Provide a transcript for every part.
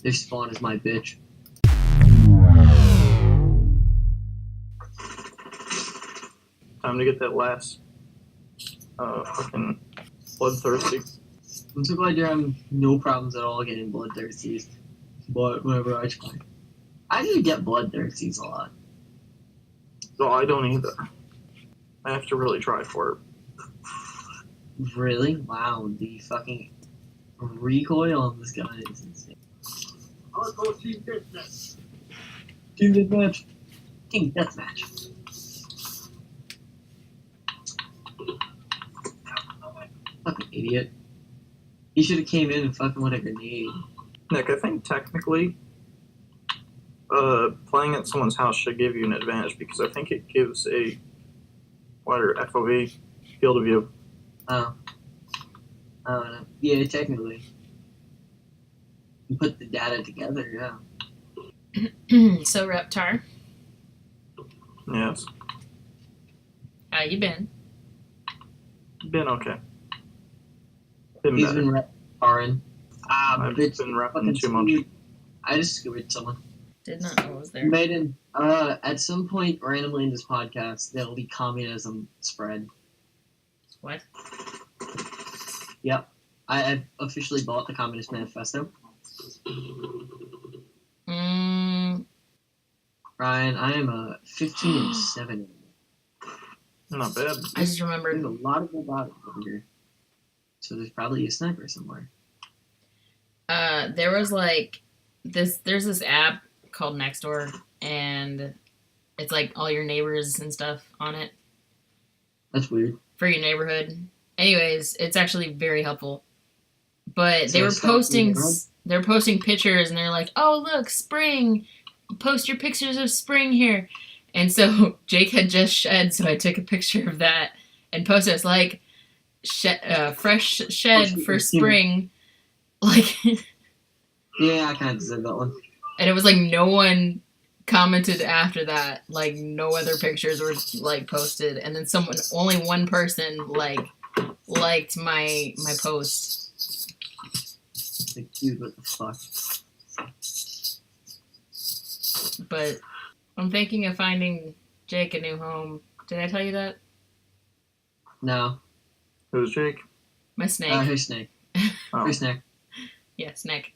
Their spawn is my bitch. Time to get that last fucking bloodthirsty. I'm so glad you're having no problems at all getting bloodthirsties. But whenever I try. I do get bloodthirsties a lot. So I don't either. I have to really try for it. Really? Wow, the fucking recoil on this guy is insane. I'll go team deathmatch. Team deathmatch. Team deathmatch. Fucking idiot. He should have came in and fucking with a grenade. Nick, I think technically, playing at someone's house should give you an advantage because I think it gives a wider FOV, field of view. Oh. I don't know. Yeah, technically. You put the data together, yeah. So, Reptar, Yes. how you been? Been okay. Been He's better. been reptaring. I've Bitch. been repping Fucking too much. sweet. I just skewered someone. Did not know it was there. Maiden, at some point randomly in this podcast, there will be communism spread. What? Yep. I've officially bought the Communist Manifesto. Ryan, I am a 15 and 7. Not bad. I just There's remembered. a lot of robotics over here. So there's probably a sniper somewhere. There was like there's this app called Nextdoor, and it's like all your neighbors and stuff on it That's weird. for your neighborhood. Anyways, it's actually very helpful. But So they were it's not posting weird. they're posting pictures, and they're like, "Oh, look, spring. Post your pictures of spring here." And so Jake had just shed, so I took a picture of that and posted. It's like fresh shed for spring. Like, Yeah, I kind of said that one. and it was like no one commented after that. Like no other pictures were like posted, and then only one person liked my post. Like, dude, what the fuck? But I'm thinking of finding Jake a new home. Did I tell you that? No. Who's Jake? My snake. Who's Snake? Oh. Who's Snake? Yeah, Snake.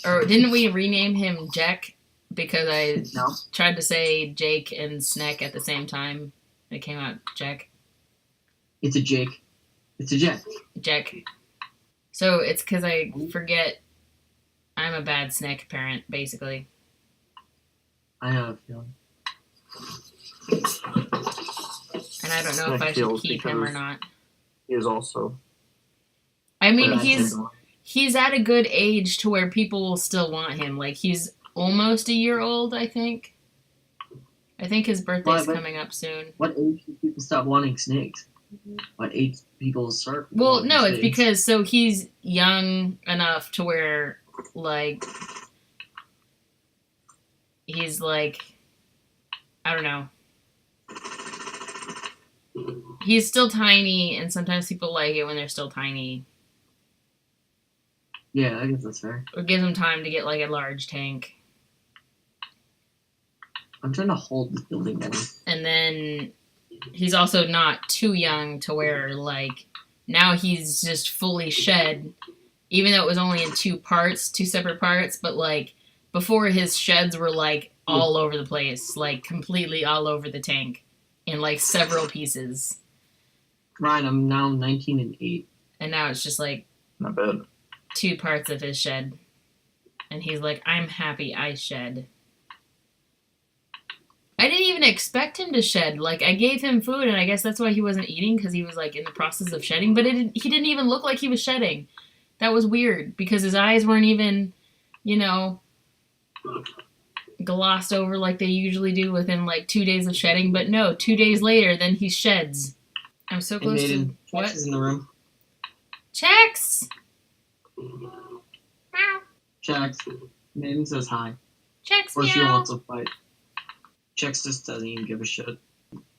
Or didn't we rename him Jack? Because I No. tried to say Jake and Snack at the same time. It came out Jack. It's a Jake. It's a Jack. Jack. So it's because I forget I'm a bad Snack parent, basically. I know a feeling. And I don't know if Snack I should feels keep him or because- not. He is also. I mean, But he's at a good age to where people will still want him. Like, he's almost a year old, I think. I think his birthday's But- coming up soon. What age do people stop wanting snakes? What age people start? Well, wanting no, it's snakes? because so he's young enough to where like he's like I don't know. He's still tiny, and sometimes people like it when they're still tiny. Yeah, I guess that's fair. Or gives him time to get like a large tank. I'm trying to hold this building down. And then he's also not too young to where like now he's just fully shed, even though it was only in two separate parts, but like before his sheds were like all over the place, like completely all over the tank in like several pieces. Ryan, I'm now 19 and 8. And now it's just like Not bad. 2 parts of his shed. And he's like, I'm happy I shed. I didn't even expect him to shed. Like, I gave him food, and I guess that's why he wasn't eating, because he was, like, in the process of shedding. But he didn't even look like he was shedding. That was weird, because his eyes weren't even, glossed over like they usually do within, like, 2 days of shedding. But no, 2 days later, then he sheds. I'm so Hey, close to... Maiden, What? Chex is in the room. Chex! Meow. Chex. Maiden says hi. Chex, Or she meow. wants to fight. Chex just doesn't even give a shit.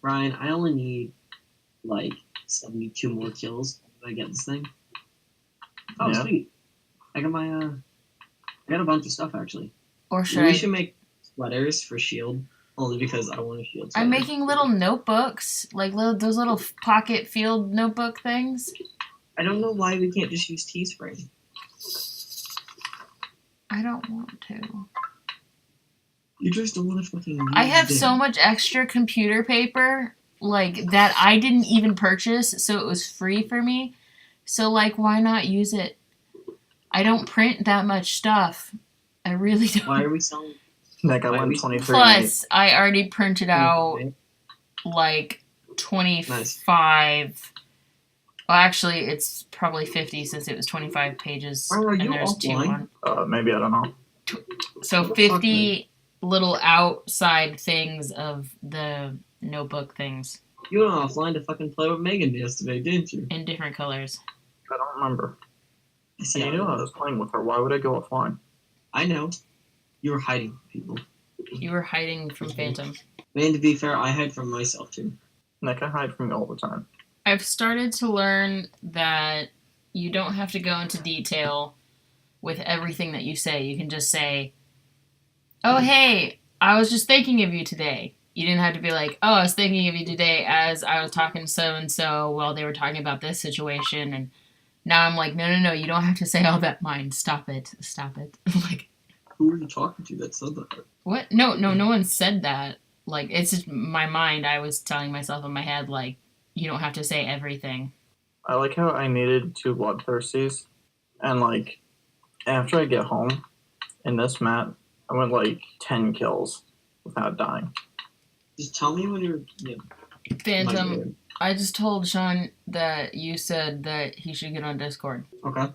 Ryan, I only need, 72 more kills if I get this thing. Oh, Yeah. sweet. I got my, I got a bunch of stuff actually. Or should We I? should make sweaters for Shield, only because I want a Shield sweater. I'm making little notebooks, like those little pocket field notebook things. I don't know why we can't just use Teespring. I don't want to. You just don't want to fucking use I have them. so much extra computer paper, like, that I didn't even purchase, so it was free for me. So, like, why not use it? I don't print that much stuff. I really don't. Why are we selling? Nick, I Why won we- 23. Plus, I already printed out, like, 25. Well, actually, it's probably 50 since it was 25 pages. Are And you there's 2 offline? on. Maybe, I don't know. So What the fuck, 50 little outside things of the notebook things You went offline to fucking play with Megan yesterday, didn't you? in different colors. I don't remember. I see. You knew I was playing with her. Why would I go offline? I know. You were hiding from people. You were hiding from Phantom. Man, to be fair, I hide from myself too. Nick, I hide from you all the time. I've started to learn that you don't have to go into detail with everything that you say. You can just say, "Oh, hey, I was just thinking of you today." You didn't have to be like, "Oh, I was thinking of you today as I was talking to so-and-so while they were talking about this situation." And now I'm like, no, you don't have to say all that, mine. Stop it. Like, Who were you talking to that said that? what? No one said that. Like, it's just my mind. I was telling myself in my head, like, you don't have to say everything. I like how I needed 2 bloodthirsties, and like after I get home in this map, I went like 10 kills without dying. Just tell me when you're. Yeah, Phantom, I just told Sean that you said that he should get on Discord. Okay.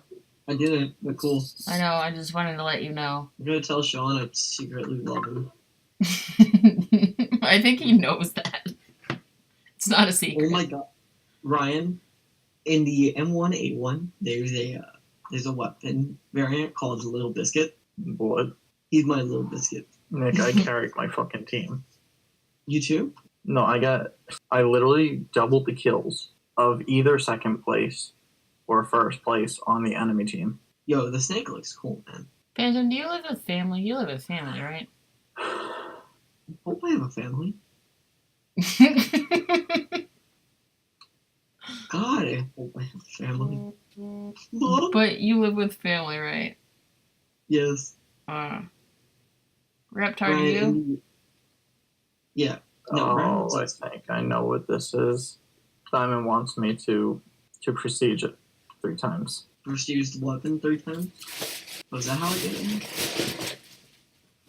I did it, but cool. I know, I just wanted to let you know. I'm gonna tell Sean I secretly love him. I think he knows that. It's not a secret. Oh my god. Ryan, in the M1A1, there's a weapon variant called Little Biscuit. Blood. He's my Little Biscuit. Nick, I carried my fucking team. You too? No, I literally doubled the kills of either second place or first place on the enemy team. Yo, the snake looks cool, man. Phantom, do you live with family? You live with family, right? Hope I have a family. God, I hope I have a family. Mom? But you live with family, right? Yes. Reptar, Ryan, you? and yeah. No, Oh, Ryan's- I think I know what this is. Simon wants me to prestige it 3 times. First used the weapon 3 times? Was that how I did it?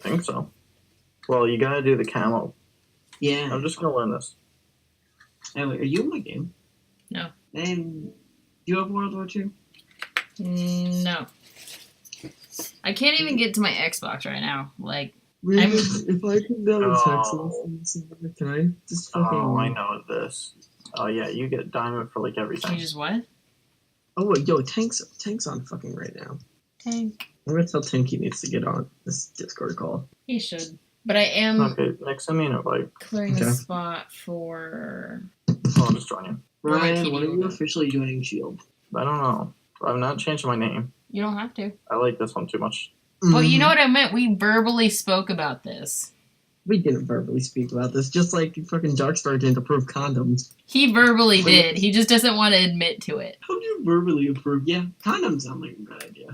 I think so. Well, you gotta do the camo. Yeah. I'm just gonna learn this. Anyway, are you in my game? No. And do you have World War II? No. I can't even get to my Xbox right now. Like, Really? I'm- If I come down to Texas, can I just fucking... Oh, I know this. Oh yeah, you get diamond for like can everything. you just what? Oh wait, yo, Tank's on fucking right now. Tank. I'm gonna tell Tank he needs to get on this Discord call. He should. But I am Okay, next send me an invite. clearing Okay. a spot for... I'll just join you. Or my Ryan, TV when are you will go. officially joining Shield? I don't know. I'm not changing my name. You don't have to. I like this one too much. Well, you know what I meant? We verbally spoke about this. We didn't verbally speak about this, just like fucking DarkStar didn't approve condoms. He verbally did. He just doesn't want to admit to it. How do you verbally approve? Yeah, condoms sound like a good idea.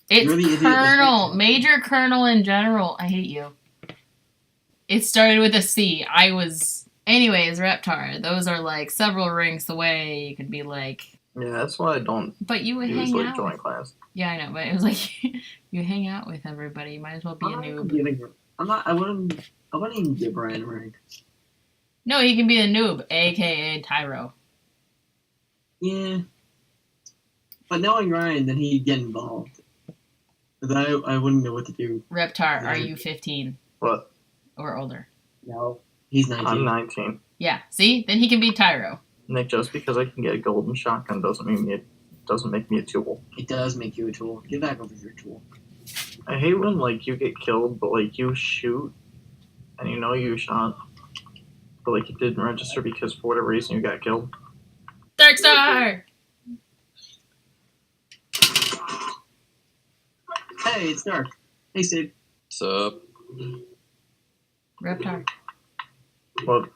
It's You're the idiot that Colonel. hates it. Major Colonel in general. I hate you. It started with a C. I was... Anyways, Reptar. Those are like several ranks away. You could be like... Yeah, that's why I don't But you would hang usually out. join clans. Yeah, I know. But it was like... you hang out with everybody. You might as well be a I'm not noob. giving her. I wouldn't even give Ryan a rank. No, he can be a noob. A.K.A. Tyro. Yeah. But knowing Ryan, then he'd get involved. But I wouldn't know what to do. Reptar, are you 15 But or older? No. He's 19. I'm 19. Yeah. See? Then he can be Tyro. Nick, just because I can get a golden shotgun doesn't make me a tool. It does make you a tool. Get back over your tool. I hate when like you get killed, but like you shoot and you know you shot, but like it didn't register because for whatever reason you got killed. DarkStar! Hey, it's Dark. Hey, Steve. What's up? Reptar. Well,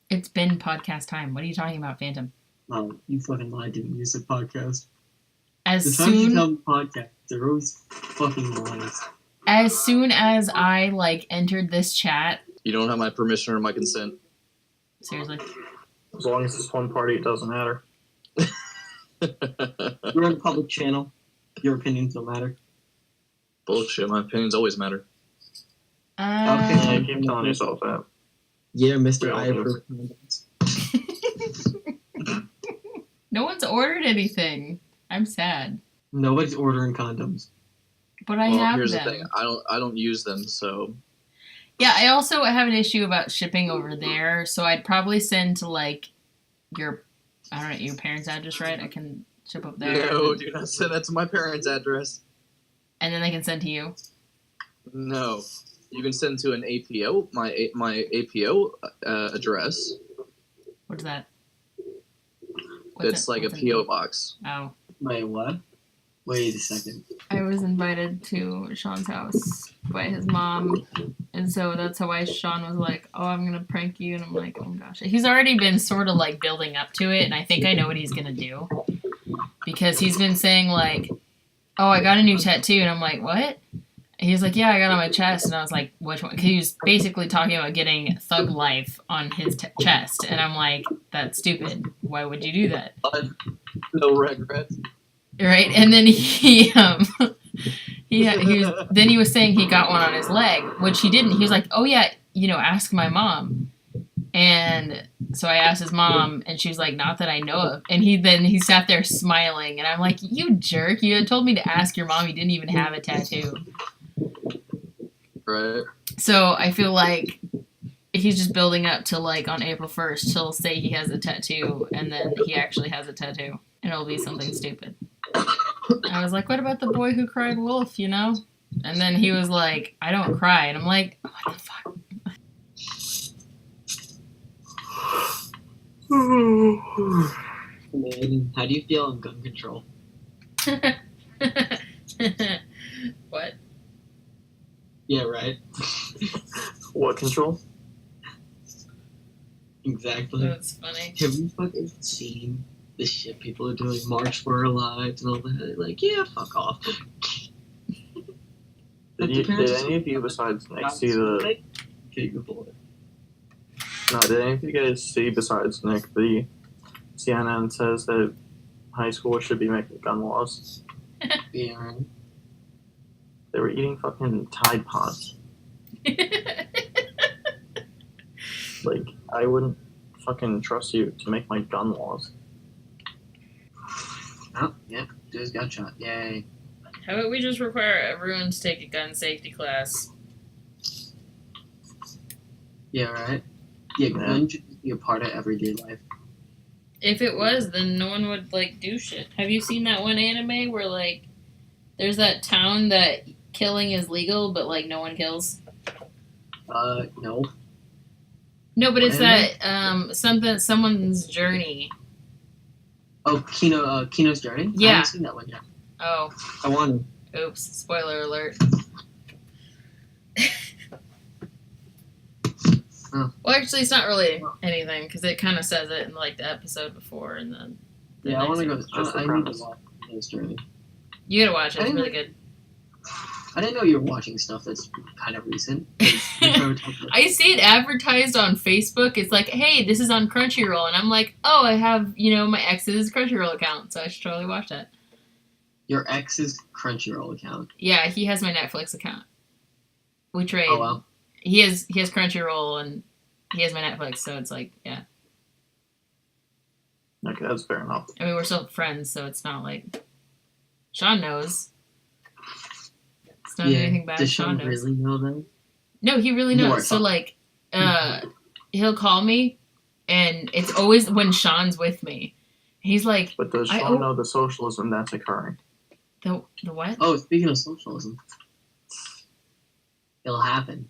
It's been podcast time. What are you talking about, Phantom? Oh, you fucking lied to me. You said podcast. As The times you soon tell me podcast, they're always fucking lies. as I entered this chat, You don't have my permission or my consent. seriously. as long as it's one party, it doesn't matter. We're on a public channel. Your opinions don't matter. Bullshit. My opinions always matter. Okay. Yeah, you keep telling yourself that. Yeah, Mr. Yeah, I approve. No one's ordered anything. I'm sad, Nobody's ordering condoms. but I Well, have here's them. the thing. I don't use them, so Yeah, I also have an issue about shipping over there, so I'd probably send to your, I don't know, your parents' address, right? I can ship up there. no, do not send that to my parents' address. And then they can send to you. No, you can send to an APO, my APO address. What's that? It's like a what's PO box. Oh. Wait, what? Wait a second. I was invited to Sean's house by his mom, and so that's how Sean was like, "Oh, I'm gonna prank you," and I'm like, "Oh my gosh." He's already been sort of building up to it, and I think I know what he's gonna do because he's been saying "Oh, I got a new tattoo," and I'm like, "What?" And he's like, "Yeah, I got it on my chest," and I was like, "Which one?" 'Cause he was basically talking about getting Thug Life on his chest, and I'm like, "That's stupid. Why would you do that?" No regrets. Right, and then he was saying he got one on his leg, which he didn't. He was like, "Oh yeah, ask my mom." And so I asked his mom, and she was like, "Not that I know of." And he sat there smiling, and I'm like, "You jerk! You had told me to ask your mom. You didn't even have a tattoo." Right. So I feel like he's just building up to on April 1st, he'll say he has a tattoo, and then he actually has a tattoo, and it'll be something stupid. I was like, "What about the boy who cried wolf, And then he was like, "I don't cry." And I'm like, "What the fuck?" Man, how do you feel on gun control? What? Yeah, right. What control? Exactly. That's funny. Have you fucking seen the shit people are doing? March for our lives and all that. Yeah, fuck off. Did any of you besides Nick see the? No, did any of you guys see besides Nick the CNN says that high school should be making gun laws? Yeah, right. They were eating fucking Tide Pods. I wouldn't fucking trust you to make my gun laws. Oh, yep. Just got shot. Yay. How about we just require everyone to take a gun safety class? Yeah, right. Yeah, gun should be a part of everyday life. If it was, then no one would do shit. Have you seen that one anime where there's that town that killing is legal, but no one kills? No. No, but it's Anime? that someone's journey. Oh, Kino's Journey? I Yeah. haven't seen that one yet. Oh, I want to. oops! Spoiler alert. Oh. Well, actually, it's not really anything because it kind of says it in the episode before, and then. Yeah, I want to go. It's just the I need to premise. watch Kino's Journey. You gotta watch it. I It's didn't really good. I didn't know you were watching stuff that's kind of recent. I see it advertised on Facebook. It's like, hey, this is on Crunchyroll, and I'm like, oh, I have my ex's Crunchyroll account, so I should totally watch that. Your ex's Crunchyroll account. Yeah, he has my Netflix account. We trade. Oh well. He has Crunchyroll and he has my Netflix, so it's yeah. Okay, that's fair enough. I mean, we're still friends, so it's not Sean knows. It's not anything bad. Does Sean Sean knows. really know that? No, he really More knows. So fun. he'll call me, and it's always when Sean's with me. He's like, But does Sean know the socialism that's occurring? the what? Oh, speaking of socialism, it'll happen.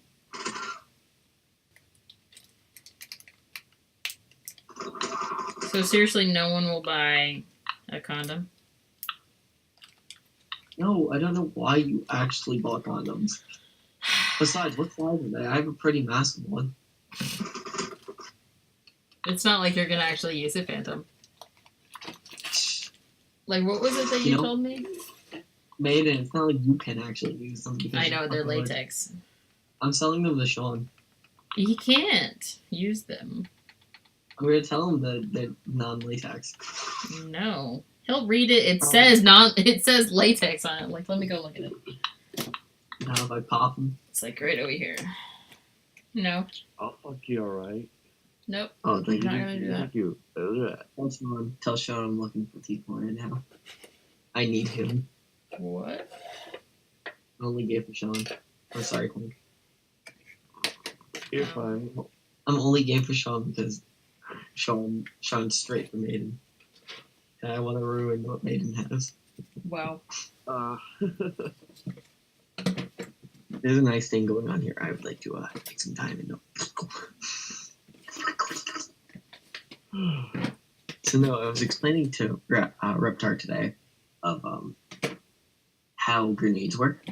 So seriously, no one will buy a condom. No, I don't know why you actually bought condoms. Besides, what size are they? I have a pretty massive one. It's not like you're gonna actually use it, Phantom. Like, what was it that you You know- told me? Maiden, it's not like you can actually use them. Because I know, they're otherwise- latex. I'm selling them to Sean. He can't use them. I'm gonna tell him that they're non-latex. No. He'll read it. It says it says latex on it. Like, let me go look at it. Now if I pop them. It's like right over here. No. I'll fuck you, alright? Nope. Oh, thank Not you. gonna do that. Thank you. Tell Sean I'm looking for people right now. I need him. What? I'm only gay for Sean. I'm sorry, Clink. You're fine. I'm only gay for Sean because Sean's straight for Maiden. And I want to ruin what Maiden has. Wow. There's a nice thing going on here. I would like to take some time and So no, I was explaining to Reptar today of how grenades work.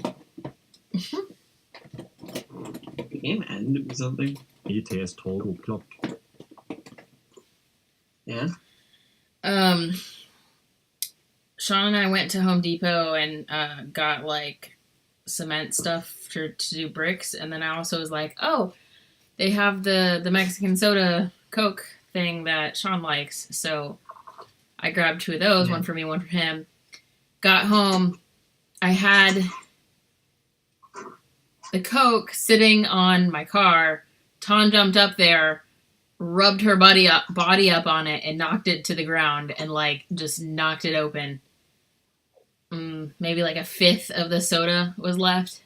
The game ended or something. ETS total club. Yeah. Sean and I went to Home Depot and got like cement stuff to do bricks, and then I also was like, oh, they have the Mexican soda Coke thing that Sean likes, so I grabbed 2 of those, Yeah. one for me, one for him. Got home, I had the Coke sitting on my car. Ton jumped up there, rubbed her body up on it, and knocked it to the ground, and like just knocked it open. Maybe like a fifth of the soda was left,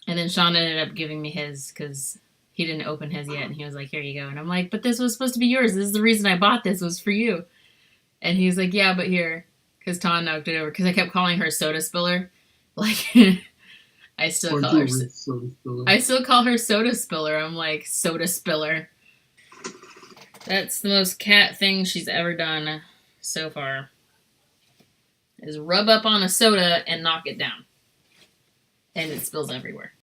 and then Sean ended up giving me his because he didn't open his yet, and he was like, "Here you go," and I'm like, "But this was supposed to be yours. This is the reason I bought this was for you," and he's like, "Yeah, but here," because Ton knocked it over because I kept calling her soda spiller, like. I still call her soda spiller. I'm like, soda spiller. That's the most cat thing she's ever done so far. Is rub up on a soda and knock it down. And it spills everywhere.